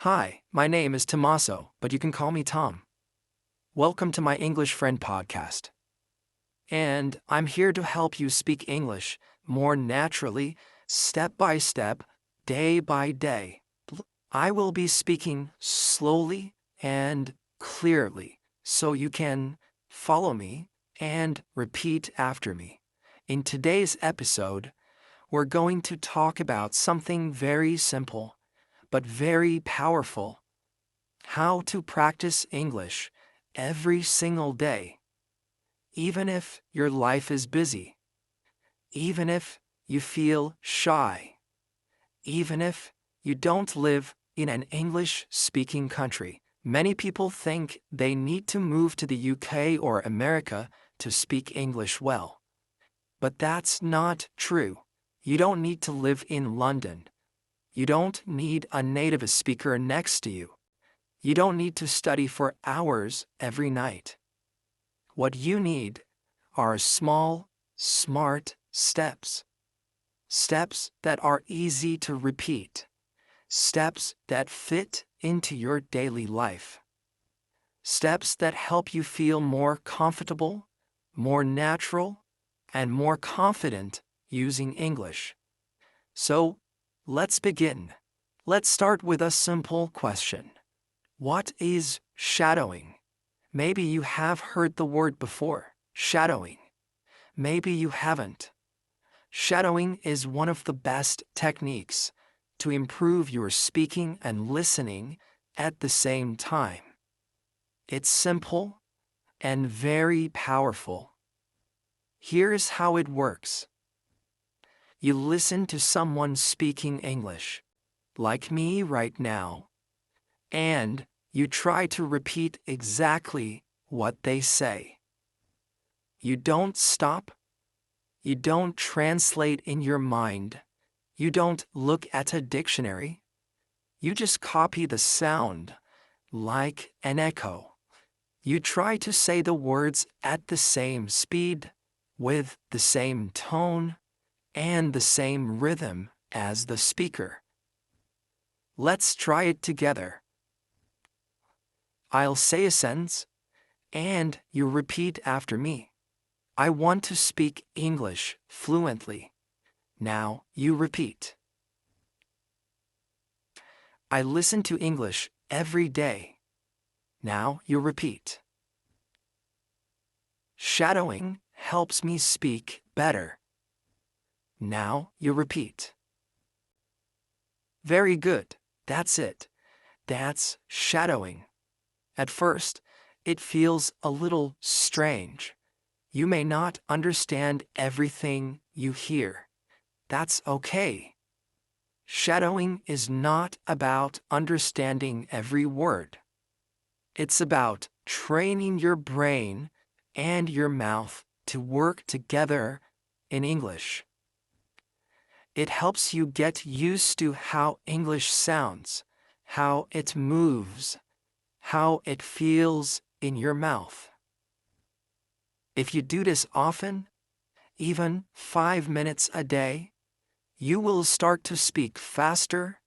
Hi, my name is Tommaso, but you can call me Tom. Welcome to my English Friend podcast. And I'm here to help you speak English more naturally, step by step, day by day. I will be speaking slowly and clearly so you can follow me and repeat after me. In today's episode, we're going to talk about something very simple but very powerful: how to practice English every single day, even if your life is busy, even if you feel shy, even if you don't live in an English-speaking country. Many people think they need to move to the UK or America to speak English well. But that's not true. You don't need to live in London. You don't need a native speaker next to you. You don't need to study for hours every night. What you need are small, smart steps. Steps that are easy to repeat. Steps that fit into your daily life. Steps that help you feel more comfortable, more natural, and more confident using English. So, let's begin. Let's start with a simple question. What is shadowing? Maybe you have heard the word before, shadowing. Maybe you haven't. Shadowing is one of the best techniques to improve your speaking and listening at the same time. It's simple and very powerful. Here's how it works. You listen to someone speaking English, like me right now, and you try to repeat exactly what they say. You don't stop. You don't translate in your mind. You don't look at a dictionary. You just copy the sound like an echo. You try to say the words at the same speed, with the same tone, and the same rhythm as the speaker. Let's try it together. I'll say a sentence, and you repeat after me. I want to speak English fluently. Now you repeat. I listen to English every day. Now you repeat. Shadowing helps me speak better. Now you repeat. Very good. That's it. That's shadowing. At first, it feels a little strange. You may not understand everything you hear. That's okay. Shadowing is not about understanding every word. It's about training your brain and your mouth to work together in English. It helps you get used to how English sounds, how it moves, how it feels in your mouth. If you do this often, even 5 minutes a day, you will start to speak faster,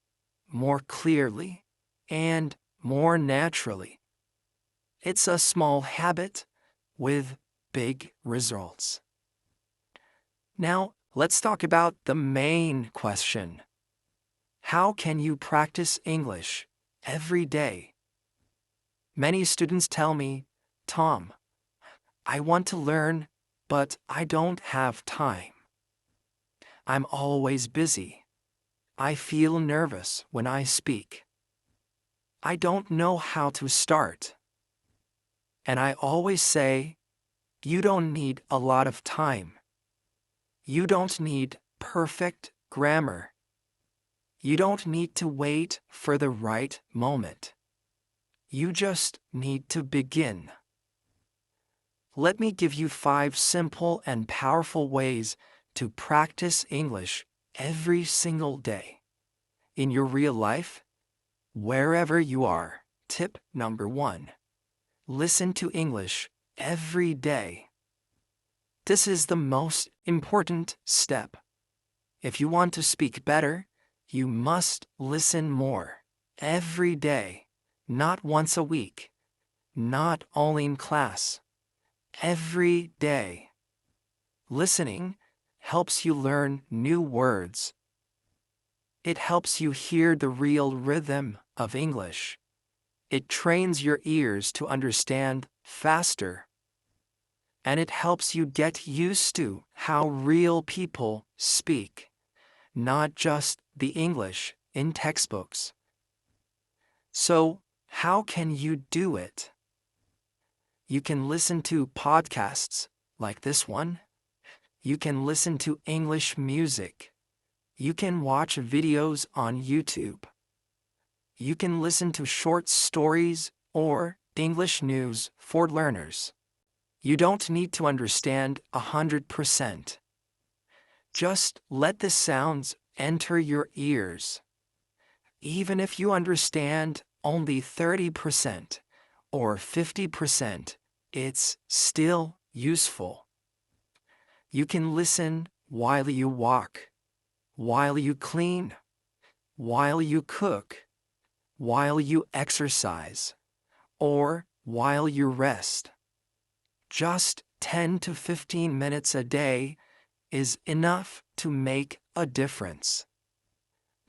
more clearly, and more naturally. It's a small habit with big results. Now, let's talk about the main question. How can you practice English every day? Many students tell me, Tom, I want to learn, but I don't have time. I'm always busy. I feel nervous when I speak. I don't know how to start. And I always say, you don't need a lot of time. You don't need perfect grammar. You don't need to wait for the right moment. You just need to begin. Let me give you 5 simple and powerful ways to practice English every single day. In your real life, wherever you are. Tip number 1. Listen to English every day. This is the most important step. If you want to speak better, you must listen more every day, not once a week, not only in class. Every day. Listening helps you learn new words. It helps you hear the real rhythm of English. It trains your ears to understand faster. And it helps you get used to how real people speak, not just the English in textbooks. So, how can you do it? You can listen to podcasts like this one. You can listen to English music. You can watch videos on YouTube. You can listen to short stories or English news for learners. You don't need to understand 100%. Just let the sounds enter your ears. Even if you understand only 30% or 50%, it's still useful. You can listen while you walk, while you clean, while you cook, while you exercise, or while you rest. Just 10 to 15 minutes a day is enough to make a difference.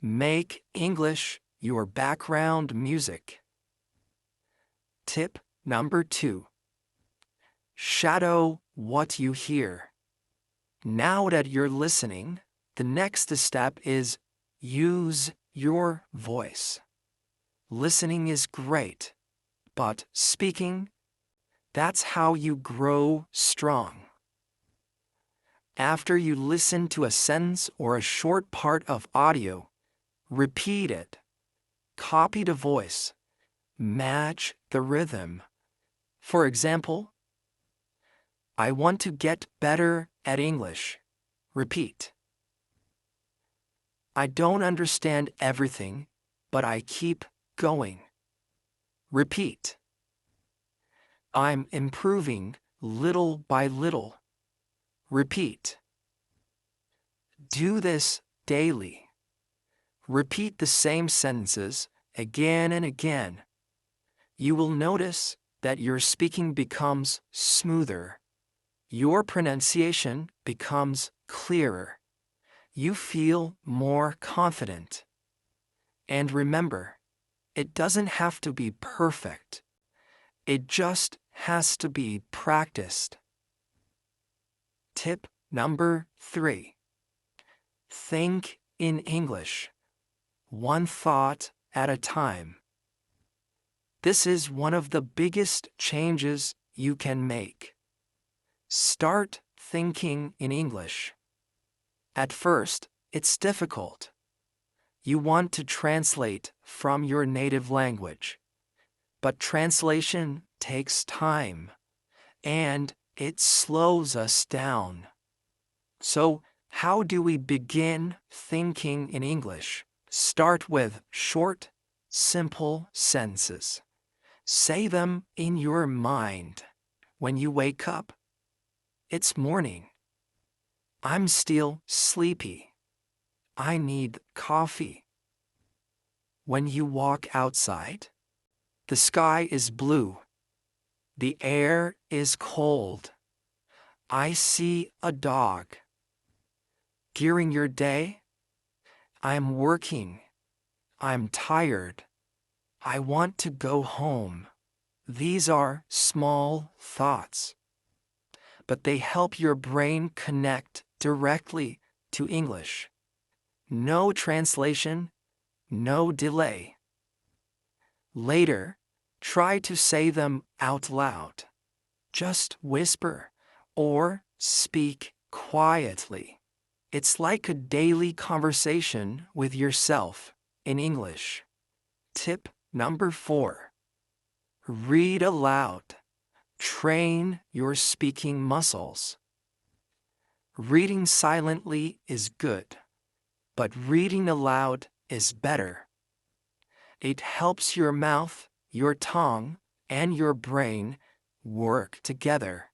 Make English your background music. Tip number 2. Shadow what you hear. Now that you're listening, the next step is use your voice. Listening is great, but speaking, that's how you grow strong. After you listen to a sentence or a short part of audio, repeat it. Copy the voice. Match the rhythm. For example, I want to get better at English. Repeat. I don't understand everything, but I keep going. Repeat. I'm improving little by little. Repeat. Do this daily. Repeat the same sentences again and again. You will notice that your speaking becomes smoother. Your pronunciation becomes clearer. You feel more confident. And remember, it doesn't have to be perfect. It just has to be practiced. Tip number 3. Think in English. One thought at a time. This is one of the biggest changes you can make. Start thinking in English. At first, it's difficult. You want to translate from your native language. But translation takes time, and it slows us down. So, how do we begin thinking in English? Start with short, simple sentences. Say them in your mind. When you wake up, it's morning. I'm still sleepy. I need coffee. When you walk outside, the sky is blue. The air is cold. I see a dog. During your day, I'm working. I'm tired. I want to go home. These are small thoughts, but they help your brain connect directly to English. No translation, no delay. Later, try to say them out loud. Just whisper or speak quietly. It's like a daily conversation with yourself in English. Tip number 4. Read aloud. Train your speaking muscles. Reading silently is good, but reading aloud is better. It helps your mouth, your tongue, and your brain work together.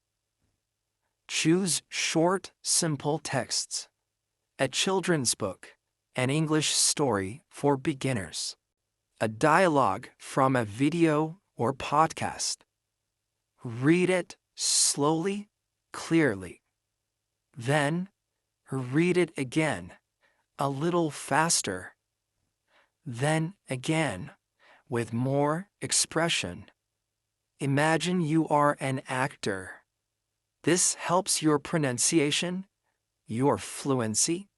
Choose short, simple texts. A children's book, an English story for beginners. a dialogue from a video or podcast. Read it slowly, clearly. Then, read it again, a little faster. Then again, with more expression. Imagine you are an actor. This helps your pronunciation, your fluency,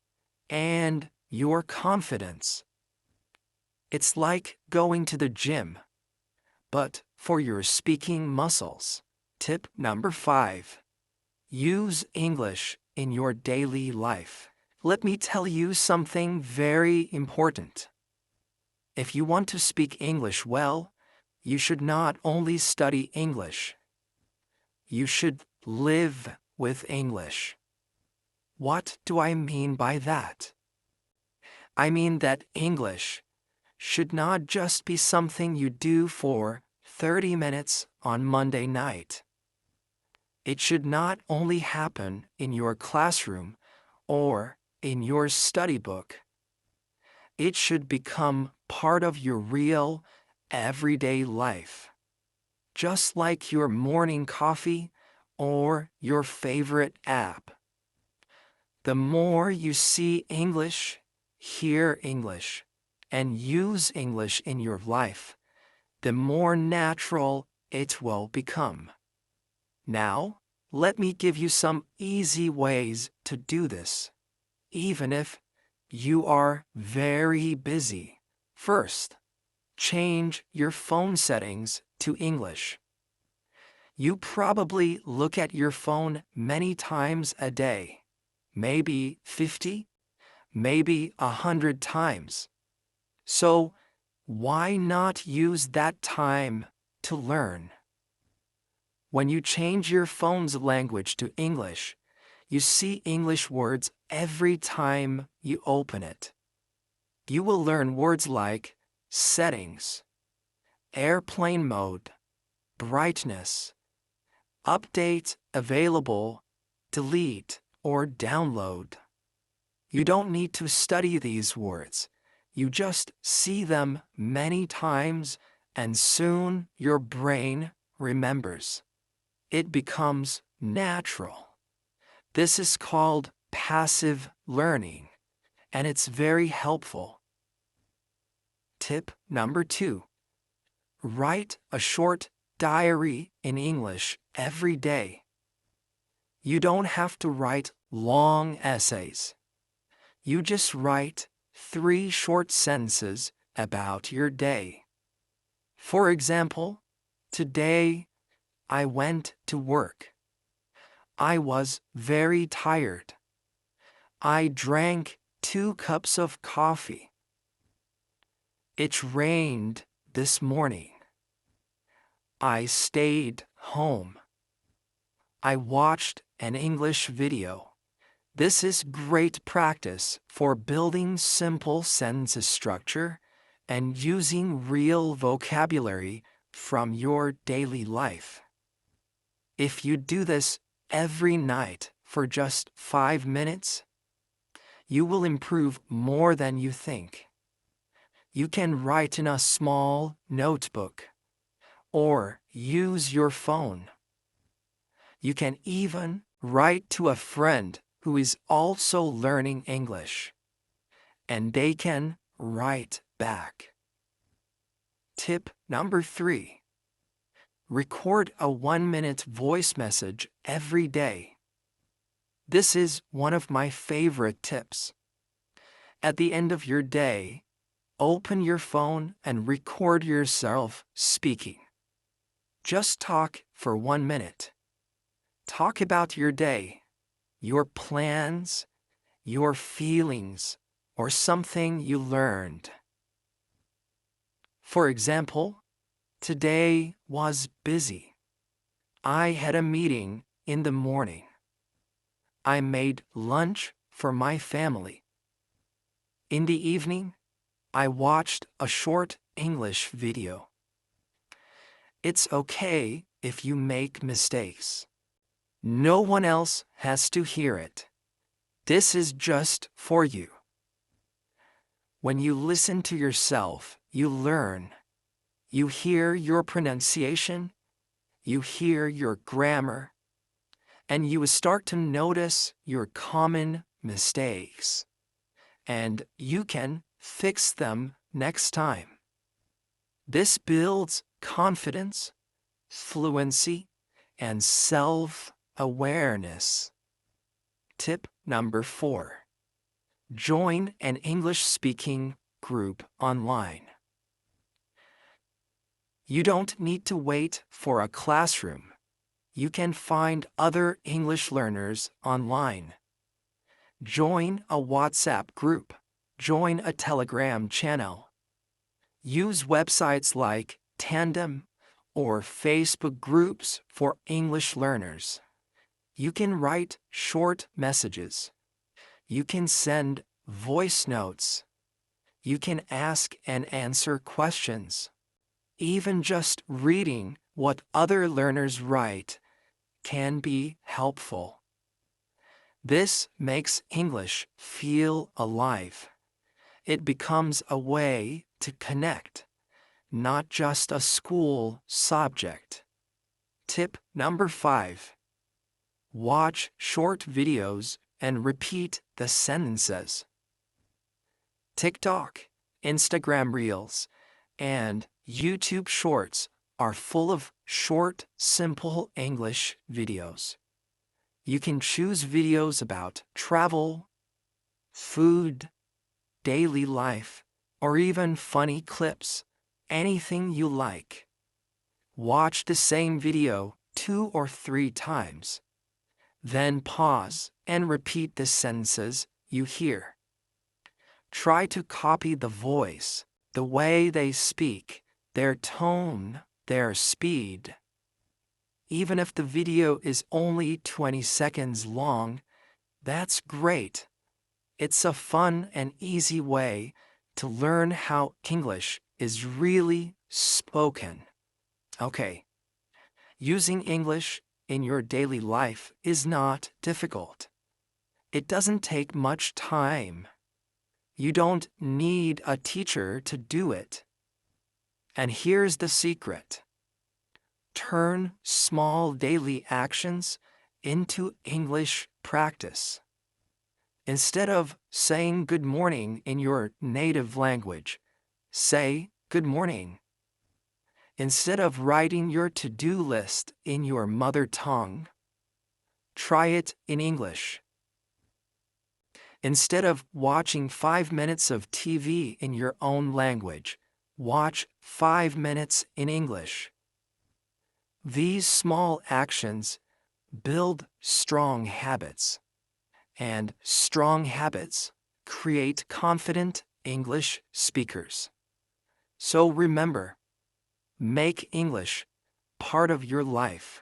and your confidence. It's like going to the gym, but for your speaking muscles. Tip number 5. Use English in your daily life. Let me tell you something very important. If you want to speak English well, you should not only study English. You should live with English. What do I mean by that? I mean that English should not just be something you do for 30 minutes on Monday night. It should not only happen in your classroom or in your study book. It should become part of your real, everyday life. Just like your morning coffee or your favorite app. The more you see English, hear English, and use English in your life, the more natural it will become. Now, let me give you some easy ways to do this, even if you are very busy. First, change your phone settings to English. You probably look at your phone many times a day, maybe 50, maybe 100 times. So, why not use that time to learn? When you change your phone's language to English, you see English words every time you open it. You will learn words like settings, airplane mode, brightness, update, available, delete, or download. You don't need to study these words. You just see them many times and soon your brain remembers. It becomes natural. This is called passive learning, and it's very helpful. Tip number 2. Write a short diary in English every day. You don't have to write long essays. You just write 3 short sentences about your day. For example, today I went to work. I was very tired. I drank 2 cups of coffee. It rained this morning. I stayed home. I watched an English video. This is great practice for building simple sentence structure and using real vocabulary from your daily life. If you do this every night for just 5 minutes, you will improve more than you think. You can write in a small notebook or use your phone. You can even write to a friend who is also learning English, and they can write back. Tip number 3. Record a 1-minute voice message every day. This is one of my favorite tips. At the end of your day, open your phone and record yourself speaking. Just talk for 1 minute. Talk about your day, your plans, your feelings, or something you learned. For example, today was busy. I had a meeting in the morning. I made lunch for my family. In the evening, I watched a short English video. It's okay if you make mistakes. No one else has to hear it. This is just for you. When you listen to yourself you learn. You hear your pronunciation, you hear your grammar, and you start to notice your common mistakes. And you can fix them next time. This builds confidence, fluency, and self-awareness. Tip number 4. Join an English-speaking group online. You don't need to wait for a classroom. You can find other English learners online. Join a WhatsApp group. Join a Telegram channel. Use websites like Tandem or Facebook groups for English learners. You can write short messages. You can send voice notes. You can ask and answer questions. Even just reading what other learners write can be helpful. This makes English feel alive. It becomes a way to connect, not just a school subject. Tip number 5. Watch short videos and repeat the sentences. TikTok, Instagram Reels, and YouTube Shorts are full of short, simple English videos. You can choose videos about travel, food, daily life, or even funny clips, anything you like. Watch the same video 2 or 3 times. Then pause and repeat the sentences you hear. Try to copy the voice, the way they speak, their tone, their speed. Even if the video is only 20 seconds long, that's great. It's a fun and easy way to learn how English is really spoken. Okay, using English in your daily life is not difficult. It doesn't take much time. You don't need a teacher to do it. And here's the secret. Turn small daily actions into English practice. Instead of saying good morning in your native language, say good morning. Instead of writing your to-do list in your mother tongue, try it in English. Instead of watching 5 minutes of TV in your own language, watch 5 minutes in English. These small actions build strong habits, and strong habits create confident English speakers. So remember, make English part of your life.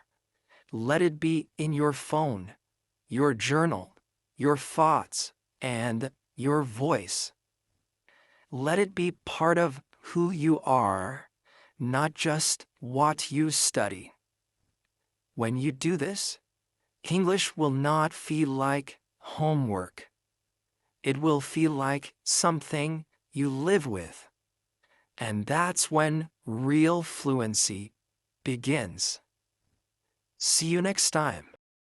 Let it be in your phone, your journal, your thoughts, and your voice. Let it be part of who you are, not just what you study. When you do this, English will not feel like homework. It will feel like something you live with. And that's when real fluency begins. See you next time.